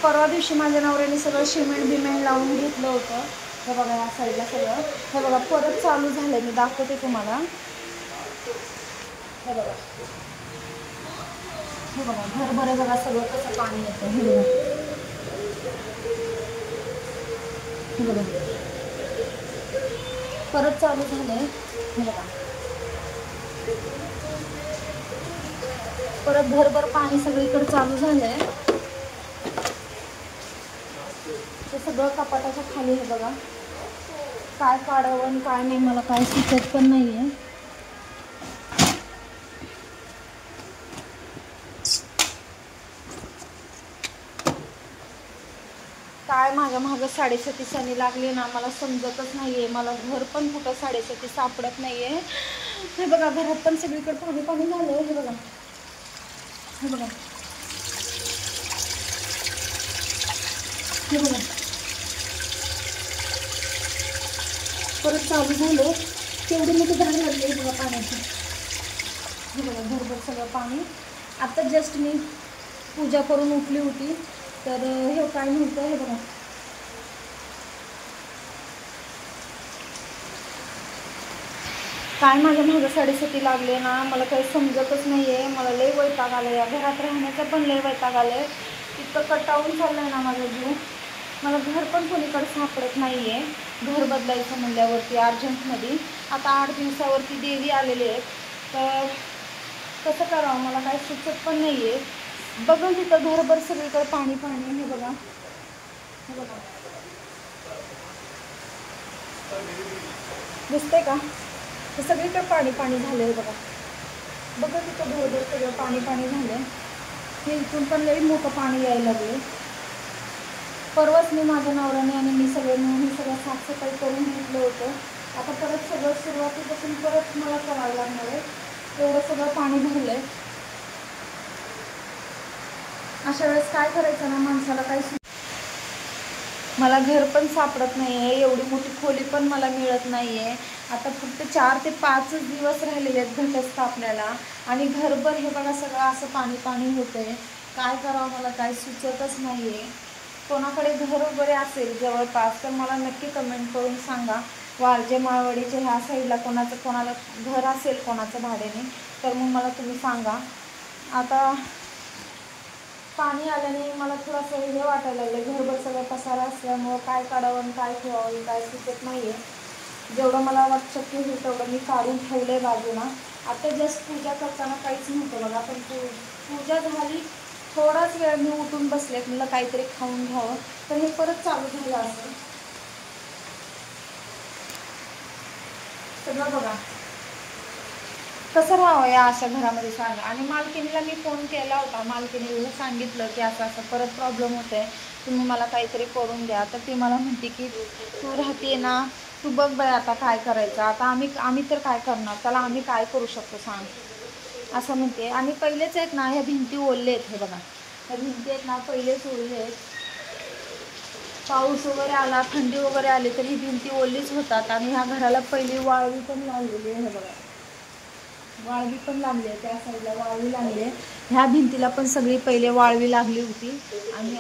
परवा दिवशी माझ्या नवऱ्याने सगळं सिमेंट बिमेंट लावून घेतलं होतं. हे बघा या साईडला सगळं, हे बघा परत चालू झालं. मी दाखवते तुम्हाला. हे बघा, हे बघा भरभर बघा सगळं कसं पाणी येतं. हे बघा, हे बघा परत चालू झालंय. हे बघा परत भरभर पाणी सगळीकडे चालू झालंय. ते सगळं कपाटाच्या खाली. हे बघा काय काढावं आणि काय नाही मला काय सुचत पण नाहीये. काय माझ्या मागं 7:30 लागली ना, मला समजतच नाहीये. मला घर पण कुठं 7:30 सापडत नाहीये. हे बघा घरात पण सगळीकडे पाणी पाणी झालंय. हे बघा, हे बघा, हे बघा परत चालू झालं. तेवढी मोठी धार लागली आहे बघा पाण्याची. हे बघा भरभर सगळं पाणी. आता जस्ट मी पूजा करून उठली होती तर हे काय नव्हतं. हे बघा काय माझ्या मागं 7:30 लागले ना, मला काही समजतच नाही आहे. मला लय वैताग आलं, या घरात राहण्याचं पण लय वैताग आलं आहे. इतकं कटाळून चाललं आहे ना माझा जीव. मला घर पण कोणीकडे सापडत नाही आहे. घर बदलायचं म्हणल्यावरती अर्जंटमध्ये. आता 8 दिवसावरती देवी आलेले आहेत तर कसं करावं मला काय सुचत पण नाही आहे. बघा तिथं घरभर सगळीकडे पाणी पाणी. हे बघा, हे बघा दिसतंय का, हे सगळीकडे पाणी पाणी झालं आहे बघा. बघा तिथं घरभर सगळं पाणी पाणी झालं. हे इथून पण लई मोठं पाणी यायला लागले. परवाच मी माझ्या नवऱ्याने आणि मी सगळे मिळून हे सगळं साफसफाई करून घेतलं होतं. आता परत सगळं सुरुवातीपासून परत मला करावं लागणार आहे. एवढं सगळं पाणी भरलं आहे. अशा वेळेस काय करायचं ना माणसाला काही मला घर पण सापडत नाही आहे. एवढी मोठी खोली पण मला मिळत नाही आहे. आता फक्त 4 ते 5 दिवस राहिलेले आहेत घटस्थापनेला आणि घरभर हे बघा सगळं असं पाणी पाणी होतं आहे. काय करावं मला काय सुचतच नाही आहे. कोणाकडे घर वगैरे असेल जवळपास तर मला नक्की कमेंट करून सांगा. वालजे माळवडीचे ह्या साईडला कोणाला घर असेल कोणाचं भाड्याने तर मग मला तुम्ही सांगा. आता पाणी आल्याने मला थोडंसं हे वाटायला लागलं. घरभर सगळं पसारा असल्यामुळं काय काढावं आणि काय ठेवावं काय सुचत नाही आहे. जेवढं मला शक्य होईल तेवढं मी काढून ठेवलं आहे बाजूला. आता जस्ट पूजा करताना काहीच नव्हतं बघा. पण पूजा झाली थोडाच वेळ मी उठून बसले मला काहीतरी खाऊन घ्यावं तर हे परत चालू झालं असं सगळं. बघा कसं राहावं या अशा घरामध्ये सांगा. आणि मालकिनीला मी फोन केला होता. मालकिनीला सांगितलं की असं असं परत प्रॉब्लेम होत आहे, तुम्ही मला काहीतरी करून द्या. तर ती मला म्हणते की तू राहते ना, तू बघ बाई आता काय करायचं. आता आम्ही तर काय करणार, त्याला आम्ही काय करू शकतो सांग असं म्हणते. आणि पहिलेच आहेत ना ह्या भिंती ओढले आहेत. हे बघा ह्या भिंती आहेत ना पहिलेच ओढले आहेत. पाऊस वगैरे आला थंडी वगैरे आली तर ही भिंती ओढलीच होतात. आणि ह्या घराला पहिली वाळवी पण लावलेली आहे. हे बघा वाळवी पण लागली आहे. त्या साईडला वाळवी लागली आहे. ह्या भिंतीला पण सगळी पहिले वाळवी लागली होती आणि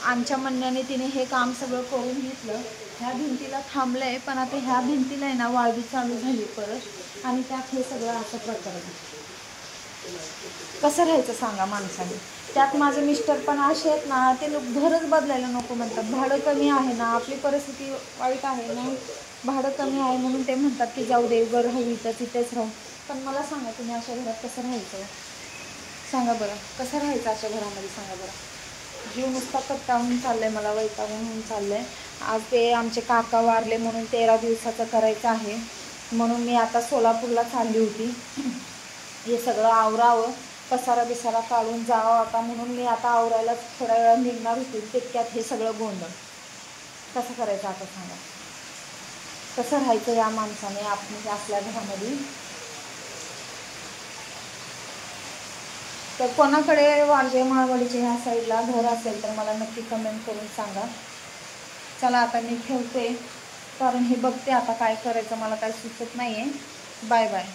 आमच्या म्हणण्याने तिने हे काम सगळं करून घेतलं. ह्या भिंतीला थांबलं आहे पण आता ह्या भिंतीला आहे ना वाळवी चालू झाली परत. आणि त्यात हे सगळं असं प्रकरण. कसं राहायचं सांगा माणसाने. त्यात माझे मिस्टर पण असे आहेत ना, ते लोक घरच बदलायला नको म्हणतात. भाडं कमी आहे ना, आपली परिस्थिती वाईट आहे ना, भाडं कमी आहे म्हणून ते म्हणतात की जाऊ दे घर हवी तर तिथेच राहू. पण मला सांगा तुम्ही अशा घरात कसं राहायचं सांगा बरं. कसं राहायचं अशा घरामध्ये सांगा बरं. जीव नुसता कट्टाळून चाललं आहे. मला वैतागून होऊन चाललं आहे. आज ते आमचे काका वारले म्हणून 13 दिवसाचं करायचं आहे म्हणून मी आता सोलापूरला चालली होती. हे सगळं आवरावं, पसारा बिसारा काढून जावं आता म्हणून मी आता आवरायला थोड्या वेळा निघणार होती. तितक्यात हे सगळं गोंधळ. कसं करायचं आता सांगा. कसं राहायचं या माणसाने आपण आपल्या घरामध्ये. तर कोणाकडे वालजे माळवडीचे ह्या साईडला घर असेल तर मला नक्की कमेंट करून सांगा. चला आता मी ठेवते कारण हे बघते आता काय करायचं मला काय सुचत नाही आहे. Bye bye.